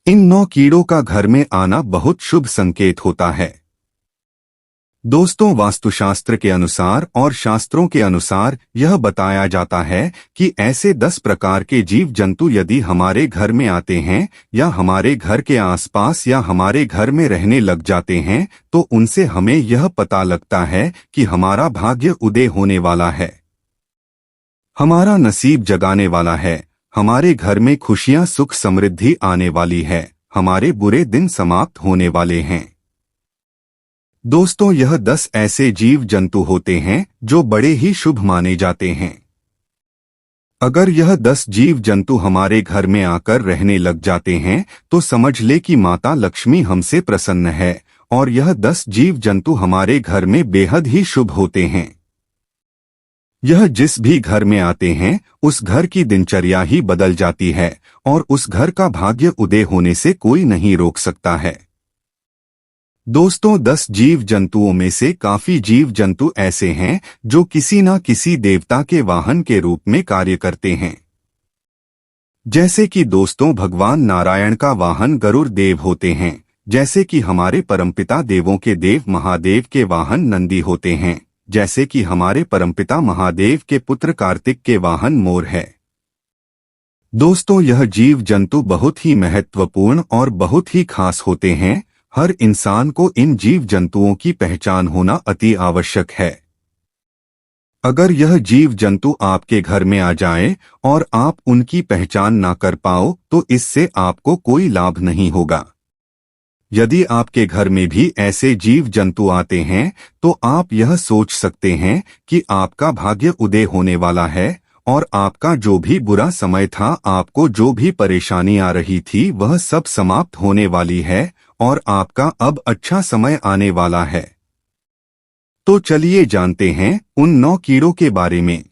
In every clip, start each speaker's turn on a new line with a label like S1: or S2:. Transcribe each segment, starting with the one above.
S1: इन 9 कीड़ों का घर में आना बहुत शुभ संकेत होता है। दोस्तों, वास्तुशास्त्र के अनुसार और शास्त्रों के अनुसार यह बताया जाता है कि ऐसे 10 प्रकार के जीव जंतु यदि हमारे घर में आते हैं या हमारे घर के आसपास या हमारे घर में रहने लग जाते हैं तो उनसे हमें यह पता लगता है कि हमारा भाग्य उदय होने वाला है, हमारा नसीब जगाने वाला है, हमारे घर में खुशियां सुख समृद्धि आने वाली है, हमारे बुरे दिन समाप्त होने वाले हैं। दोस्तों, यह 10 ऐसे जीव जंतु होते हैं जो बड़े ही शुभ माने जाते हैं। अगर यह 10 जीव जंतु हमारे घर में आकर रहने लग जाते हैं तो समझ ले कि माता लक्ष्मी हमसे प्रसन्न है और यह 10 जीव जंतु हमारे घर में बेहद ही शुभ होते हैं। यह जिस भी घर में आते हैं उस घर की दिनचर्या ही बदल जाती है और उस घर का भाग्य उदय होने से कोई नहीं रोक सकता है। दोस्तों, 10 जीव जंतुओं में से काफी जीव जंतु ऐसे हैं जो किसी न किसी देवता के वाहन के रूप में कार्य करते हैं। जैसे कि दोस्तों, भगवान नारायण का वाहन गरुड़ देव होते हैं, जैसे कि हमारे परमपिता देवों के देव महादेव के वाहन नंदी होते हैं, जैसे कि हमारे परमपिता महादेव के पुत्र कार्तिक के वाहन मोर है। दोस्तों, यह जीव जंतु बहुत ही महत्वपूर्ण और बहुत ही खास होते हैं। हर इंसान को इन जीव जंतुओं की पहचान होना अति आवश्यक है। अगर यह जीव जंतु आपके घर में आ जाए और आप उनकी पहचान ना कर पाओ तो इससे आपको कोई लाभ नहीं होगा। यदि आपके घर में भी ऐसे जीव जंतु आते हैं तो आप यह सोच सकते हैं कि आपका भाग्य उदय होने वाला है और आपका जो भी बुरा समय था, आपको जो भी परेशानी आ रही थी, वह सब समाप्त होने वाली है और आपका अब अच्छा समय आने वाला है। तो चलिए जानते हैं उन 9 कीड़ों के बारे में।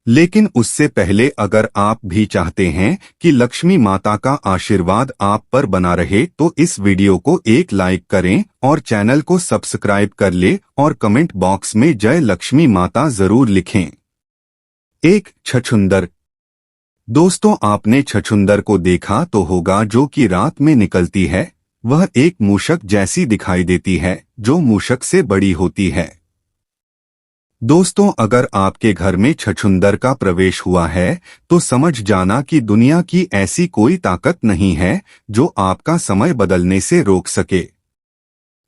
S1: लेकिन उससे पहले अगर आप भी चाहते हैं कि लक्ष्मी माता का आशीर्वाद आप पर बना रहे तो इस वीडियो को एक लाइक करें और चैनल को सब्सक्राइब कर ले और कमेंट बॉक्स में जय लक्ष्मी माता जरूर लिखें। 1. छछूंदर। दोस्तों, आपने छछूंदर को देखा तो होगा जो कि रात में निकलती है। वह एक मूषक जैसी दिखाई देती है जो मूषक से बड़ी होती है। दोस्तों, अगर आपके घर में छछूंदर का प्रवेश हुआ है तो समझ जाना कि दुनिया की ऐसी कोई ताकत नहीं है जो आपका समय बदलने से रोक सके।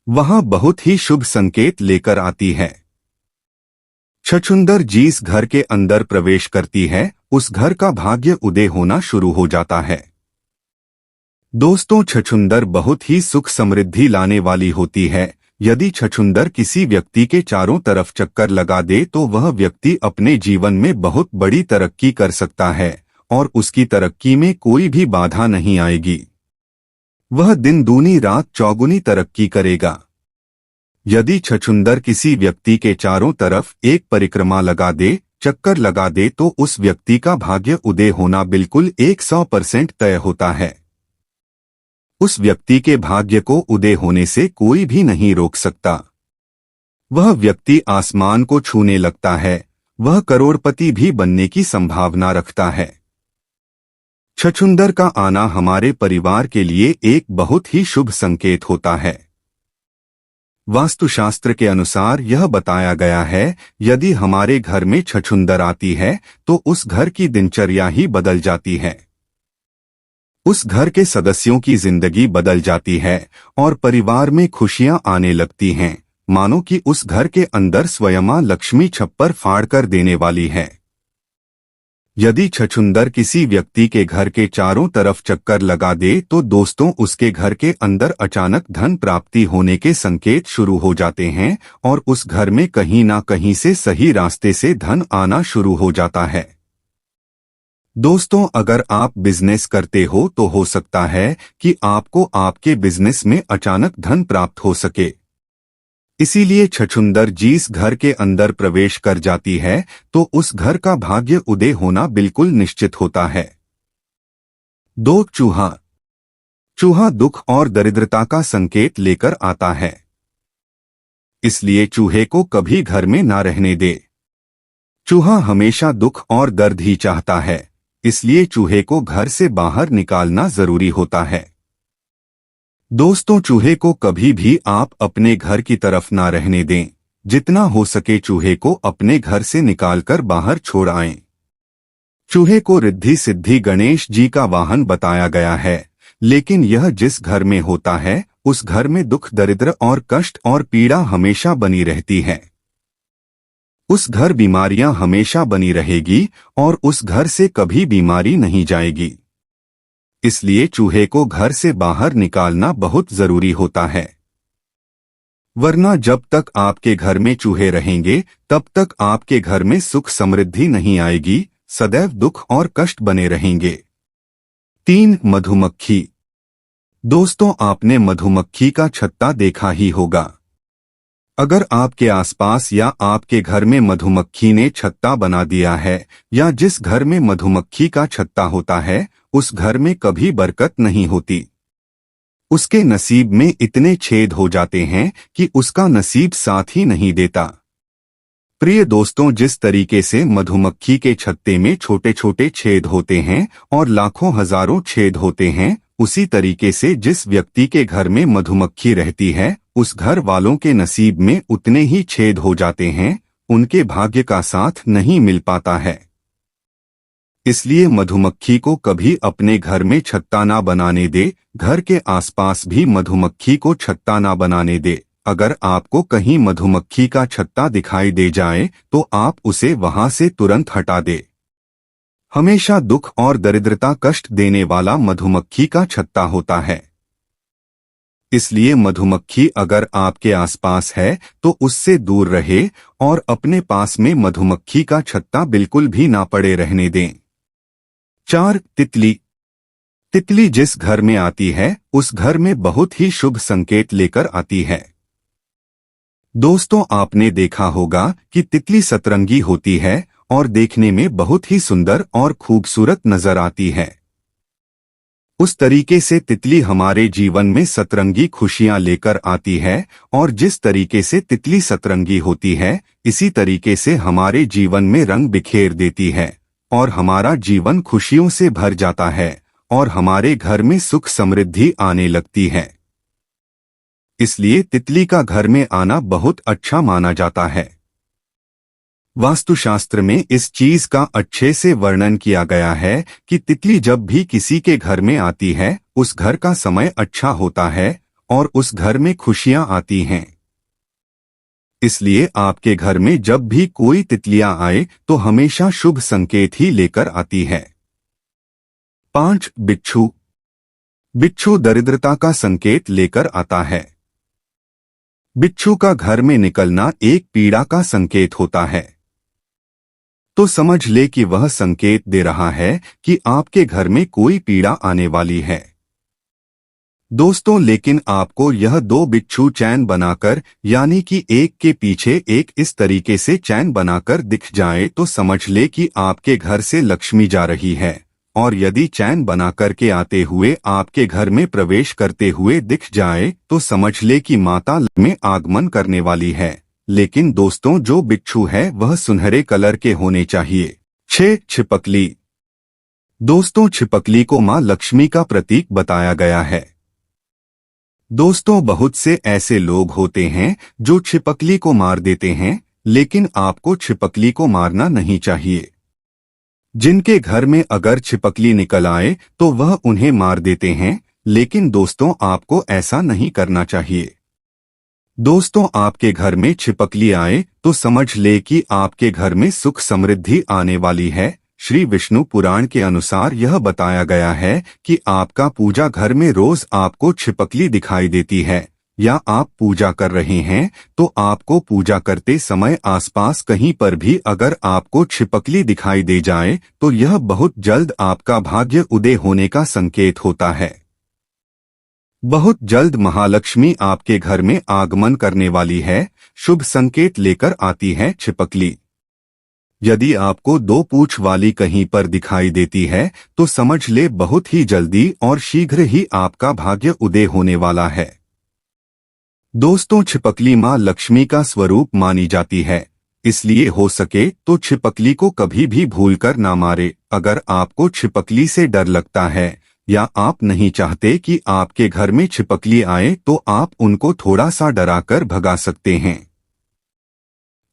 S1: वह बहुत ही शुभ संकेत लेकर आती है। छछूंदर जिस घर के अंदर प्रवेश करती है उस घर का भाग्य उदय होना शुरू हो जाता है। दोस्तों, छछूंदर बहुत ही सुख समृद्धि लाने वाली होती है। यदि छछूंदर किसी व्यक्ति के चारों तरफ चक्कर लगा दे तो वह व्यक्ति अपने जीवन में बहुत बड़ी तरक्की कर सकता है और उसकी तरक्की में कोई भी बाधा नहीं आएगी। वह दिन दूनी रात चौगुनी तरक्की करेगा। यदि छछूंदर किसी व्यक्ति के चारों तरफ एक परिक्रमा लगा दे, चक्कर लगा दे तो उस व्यक्ति का भाग्य उदय होना बिल्कुल 100% तय होता है। उस व्यक्ति के भाग्य को उदय होने से कोई भी नहीं रोक सकता। वह व्यक्ति आसमान को छूने लगता है। वह करोड़पति भी बनने की संभावना रखता है। छछूंदर का आना हमारे परिवार के लिए एक बहुत ही शुभ संकेत होता है। वास्तुशास्त्र के अनुसार यह बताया गया है, यदि हमारे घर में छछूंदर आती है तो उस घर की दिनचर्या ही बदल जाती है। उस घर के सदस्यों की जिंदगी बदल जाती है और परिवार में खुशियां आने लगती हैं, मानो कि उस घर के अंदर स्वयं मां लक्ष्मी छप्पर फाड़ कर देने वाली है। यदि छछूंदर किसी व्यक्ति के घर के चारों तरफ चक्कर लगा दे तो दोस्तों, उसके घर के अंदर अचानक धन प्राप्ति होने के संकेत शुरू हो जाते हैं और उस घर में कहीं ना कहीं से सही रास्ते से धन आना शुरू हो जाता है। दोस्तों, अगर आप बिजनेस करते हो तो हो सकता है कि आपको आपके बिजनेस में अचानक धन प्राप्त हो सके। इसीलिए छछूंदर जिस घर के अंदर प्रवेश कर जाती है तो उस घर का भाग्य उदय होना बिल्कुल निश्चित होता है। 2. चूहा। चूहा दुख और दरिद्रता का संकेत लेकर आता है, इसलिए चूहे को कभी घर में ना रहने दे। चूहा हमेशा दुख और दर्द ही चाहता है, इसलिए चूहे को घर से बाहर निकालना जरूरी होता है। दोस्तों, चूहे को कभी भी आप अपने घर की तरफ ना रहने दें। जितना हो सके चूहे को अपने घर से निकालकर बाहर छोड़ आएं। चूहे को रिद्धि सिद्धि गणेश जी का वाहन बताया गया है, लेकिन यह जिस घर में होता है उस घर में दुख, दरिद्र और कष्ट और पीड़ा हमेशा बनी रहती है। उस घर बीमारियां हमेशा बनी रहेगी और उस घर से कभी बीमारी नहीं जाएगी। इसलिए चूहे को घर से बाहर निकालना बहुत जरूरी होता है, वरना जब तक आपके घर में चूहे रहेंगे तब तक आपके घर में सुख समृद्धि नहीं आएगी, सदैव दुख और कष्ट बने रहेंगे। 3. मधुमक्खी। दोस्तों, आपने मधुमक्खी का छत्ता देखा ही होगा। अगर आपके आसपास या आपके घर में मधुमक्खी ने छत्ता बना दिया है या जिस घर में मधुमक्खी का छत्ता होता है उस घर में कभी बरकत नहीं होती। उसके नसीब में इतने छेद हो जाते हैं कि उसका नसीब साथ ही नहीं देता। प्रिय दोस्तों, जिस तरीके से मधुमक्खी के छत्ते में छोटे छोटे छेद होते हैं और लाखों हजारों छेद होते हैं, उसी तरीके से जिस व्यक्ति के घर में मधुमक्खी रहती है उस घर वालों के नसीब में उतने ही छेद हो जाते हैं, उनके भाग्य का साथ नहीं मिल पाता है। इसलिए मधुमक्खी को कभी अपने घर में छत्ता ना बनाने दे, घर के आसपास भी मधुमक्खी को छत्ता ना बनाने दे। अगर आपको कहीं मधुमक्खी का छत्ता दिखाई दे जाए तो आप उसे वहां से तुरंत हटा दे। हमेशा दुख और दरिद्रता कष्ट देने वाला मधुमक्खी का छत्ता होता है। इसलिए मधुमक्खी अगर आपके आसपास है तो उससे दूर रहे और अपने पास में मधुमक्खी का छत्ता बिल्कुल भी ना पड़े रहने दें। 4. तितली। तितली जिस घर में आती है उस घर में बहुत ही शुभ संकेत लेकर आती है। दोस्तों, आपने देखा होगा कि तितली सतरंगी होती है और देखने में बहुत ही सुंदर और खूबसूरत नजर आती है। उस तरीके से तितली हमारे जीवन में सतरंगी खुशियां लेकर आती है और जिस तरीके से तितली सतरंगी होती है इसी तरीके से हमारे जीवन में रंग बिखेर देती है और हमारा जीवन खुशियों से भर जाता है और हमारे घर में सुख समृद्धि आने लगती है। इसलिए तितली का घर में आना बहुत अच्छा माना जाता है। वास्तुशास्त्र में इस चीज का अच्छे से वर्णन किया गया है कि तितली जब भी किसी के घर में आती है उस घर का समय अच्छा होता है और उस घर में खुशियां आती हैं। इसलिए आपके घर में जब भी कोई तितलियां आए तो हमेशा शुभ संकेत ही लेकर आती है। 5. बिच्छू। बिच्छू दरिद्रता का संकेत लेकर आता है। बिच्छू का घर में निकलना एक पीड़ा का संकेत होता है, तो समझ ले कि वह संकेत दे रहा है कि आपके घर में कोई पीड़ा आने वाली है। दोस्तों, लेकिन आपको यह 2 बिच्छू चैन बनाकर यानी कि एक के पीछे एक इस तरीके से चैन बनाकर दिख जाए तो समझ ले कि आपके घर से लक्ष्मी जा रही है। और यदि चैन बनाकर के आते हुए आपके घर में प्रवेश करते हुए दिख जाए तो समझ ले कि माता में आगमन करने वाली है। लेकिन दोस्तों, जो बिच्छू है वह सुनहरे कलर के होने चाहिए। 6. छिपकली। दोस्तों, छिपकली को मां लक्ष्मी का प्रतीक बताया गया है। दोस्तों, बहुत से ऐसे लोग होते हैं जो छिपकली को मार देते हैं, लेकिन आपको छिपकली को मारना नहीं चाहिए। जिनके घर में अगर छिपकली निकल आए तो वह उन्हें मार देते हैं, लेकिन दोस्तों आपको ऐसा नहीं करना चाहिए। दोस्तों, आपके घर में छिपकली आए तो समझ ले कि आपके घर में सुख समृद्धि आने वाली है। श्री विष्णु पुराण के अनुसार यह बताया गया है कि आपका पूजा घर में रोज आपको छिपकली दिखाई देती है या आप पूजा कर रहे हैं तो आपको पूजा करते समय आसपास कहीं पर भी अगर आपको छिपकली दिखाई दे जाए तो यह बहुत जल्द आपका भाग्य उदय होने का संकेत होता है। बहुत जल्द महालक्ष्मी आपके घर में आगमन करने वाली है। शुभ संकेत लेकर आती है छिपकली। यदि आपको 2 पूंछ वाली कहीं पर दिखाई देती है तो समझ ले बहुत ही जल्दी और शीघ्र ही आपका भाग्य उदय होने वाला है। दोस्तों, छिपकली मां लक्ष्मी का स्वरूप मानी जाती है, इसलिए हो सके तो छिपकली को कभी भी भूलकर ना मारे। अगर आपको छिपकली से डर लगता है या आप नहीं चाहते कि आपके घर में छिपकली आए तो आप उनको थोड़ा सा डराकर भगा सकते हैं।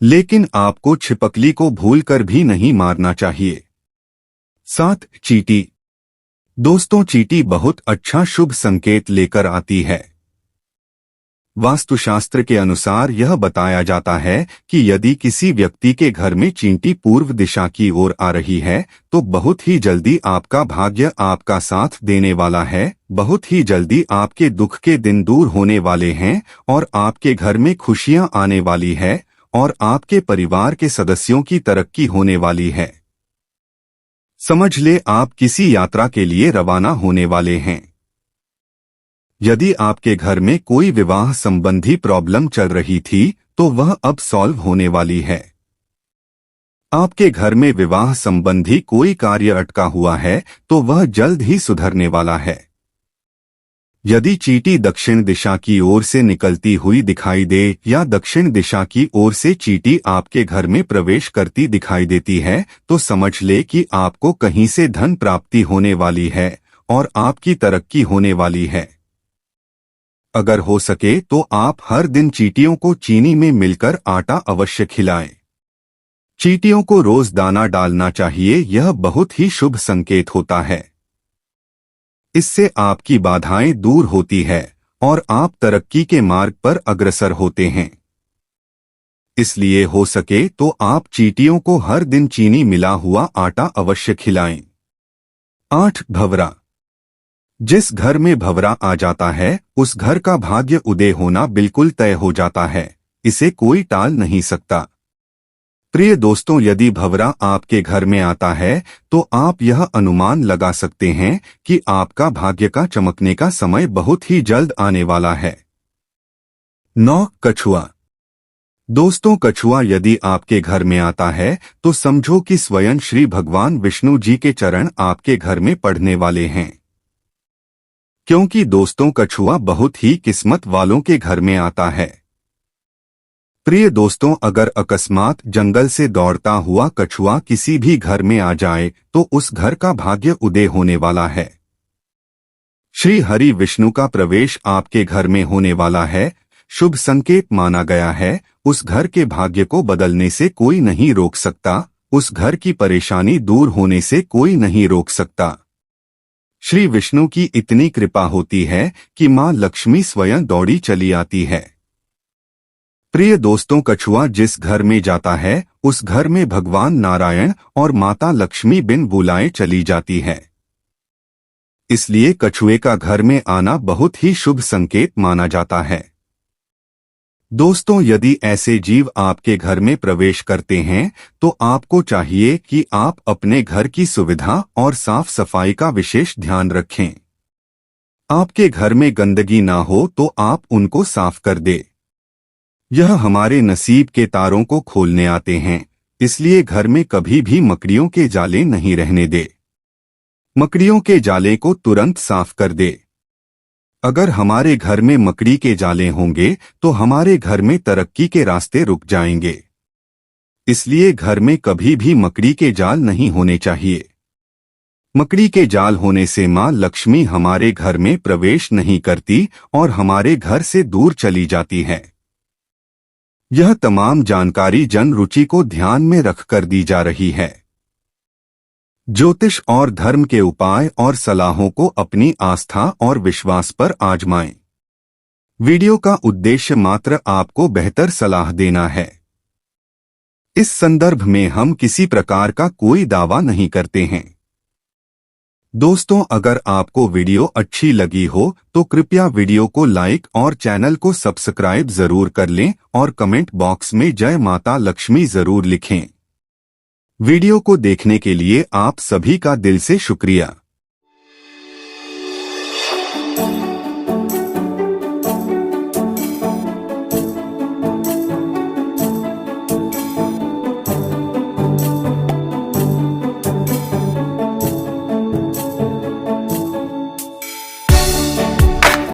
S1: लेकिन आपको छिपकली को भूलकर भी नहीं मारना चाहिए। 7. चींटी। दोस्तों, चींटी बहुत अच्छा शुभ संकेत लेकर आती है। वास्तुशास्त्र के अनुसार यह बताया जाता है कि यदि किसी व्यक्ति के घर में चींटी पूर्व दिशा की ओर आ रही है तो बहुत ही जल्दी आपका भाग्य आपका साथ देने वाला है, बहुत ही जल्दी आपके दुख के दिन दूर होने वाले हैं और आपके घर में खुशियां आने वाली है और आपके परिवार के सदस्यों की तरक्की होने वाली है। समझ ले आप किसी यात्रा के लिए रवाना होने वाले हैं। यदि आपके घर में कोई विवाह संबंधी प्रॉब्लम चल रही थी तो वह अब सॉल्व होने वाली है। आपके घर में विवाह संबंधी कोई कार्य अटका हुआ है तो वह जल्द ही सुधरने वाला है। यदि चींटी दक्षिण दिशा की ओर से निकलती हुई दिखाई दे या दक्षिण दिशा की ओर से चींटी आपके घर में प्रवेश करती दिखाई देती है तो समझ ले कि आपको कहीं से धन प्राप्ति होने वाली है और आपकी तरक्की होने वाली है। अगर हो सके तो आप हर दिन चींटियों को चीनी में मिलकर आटा अवश्य खिलाएं। चींटियों को रोज दाना डालना चाहिए, यह बहुत ही शुभ संकेत होता है। इससे आपकी बाधाएं दूर होती है और आप तरक्की के मार्ग पर अग्रसर होते हैं। इसलिए हो सके तो आप चींटियों को हर दिन चीनी मिला हुआ आटा अवश्य खिलाएं। 8. भंवरा। जिस घर में भंवरा आ जाता है उस घर का भाग्य उदय होना बिल्कुल तय हो जाता है, इसे कोई टाल नहीं सकता। प्रिय दोस्तों, यदि भंवरा आपके घर में आता है तो आप यह अनुमान लगा सकते हैं कि आपका भाग्य का चमकने का समय बहुत ही जल्द आने वाला है। 9. कछुआ। दोस्तों, कछुआ यदि आपके घर में आता है तो समझो कि स्वयं श्री भगवान विष्णु जी के चरण आपके घर में पड़ने वाले हैं। क्योंकि दोस्तों, कछुआ बहुत ही किस्मत वालों के घर में आता है। प्रिय दोस्तों, अगर अकस्मात जंगल से दौड़ता हुआ कछुआ किसी भी घर में आ जाए तो उस घर का भाग्य उदय होने वाला है। श्री हरि विष्णु का प्रवेश आपके घर में होने वाला है, शुभ संकेत माना गया है। उस घर के भाग्य को बदलने से कोई नहीं रोक सकता, उस घर की परेशानी दूर होने से कोई नहीं रोक सकता। श्री विष्णु की इतनी कृपा होती है कि मां लक्ष्मी स्वयं दौड़ी चली आती है। प्रिय दोस्तों, कछुआ जिस घर में जाता है उस घर में भगवान नारायण और माता लक्ष्मी बिन बुलाए चली जाती है। इसलिए कछुए का घर में आना बहुत ही शुभ संकेत माना जाता है। दोस्तों, यदि ऐसे जीव आपके घर में प्रवेश करते हैं तो आपको चाहिए कि आप अपने घर की सुविधा और साफ सफाई का विशेष ध्यान रखें। आपके घर में गंदगी ना हो तो आप उनको साफ कर दे। यह हमारे नसीब के तारों को खोलने आते हैं, इसलिए घर में कभी भी मकड़ियों के जाले नहीं रहने दे। मकड़ियों के जाले को तुरंत साफ कर दे। अगर हमारे घर में मकड़ी के जाले होंगे तो हमारे घर में तरक्की के रास्ते रुक जाएंगे। इसलिए घर में कभी भी मकड़ी के जाल नहीं होने चाहिए। मकड़ी के जाल होने से मां लक्ष्मी हमारे घर में प्रवेश नहीं करती और हमारे घर से दूर चली जाती है। यह तमाम जानकारी जन रुचि को ध्यान में रखकर दी जा रही है। ज्योतिष और धर्म के उपाय और सलाहों को अपनी आस्था और विश्वास पर आजमाएं। वीडियो का उद्देश्य मात्र आपको बेहतर सलाह देना है। इस संदर्भ में हम किसी प्रकार का कोई दावा नहीं करते हैं। दोस्तों, अगर आपको वीडियो अच्छी लगी हो तो कृपया वीडियो को लाइक और चैनल को सब्सक्राइब जरूर कर लें और कमेंट बॉक्स में जय माता लक्ष्मी जरूर लिखें। वीडियो को देखने के लिए आप सभी का दिल से शुक्रिया।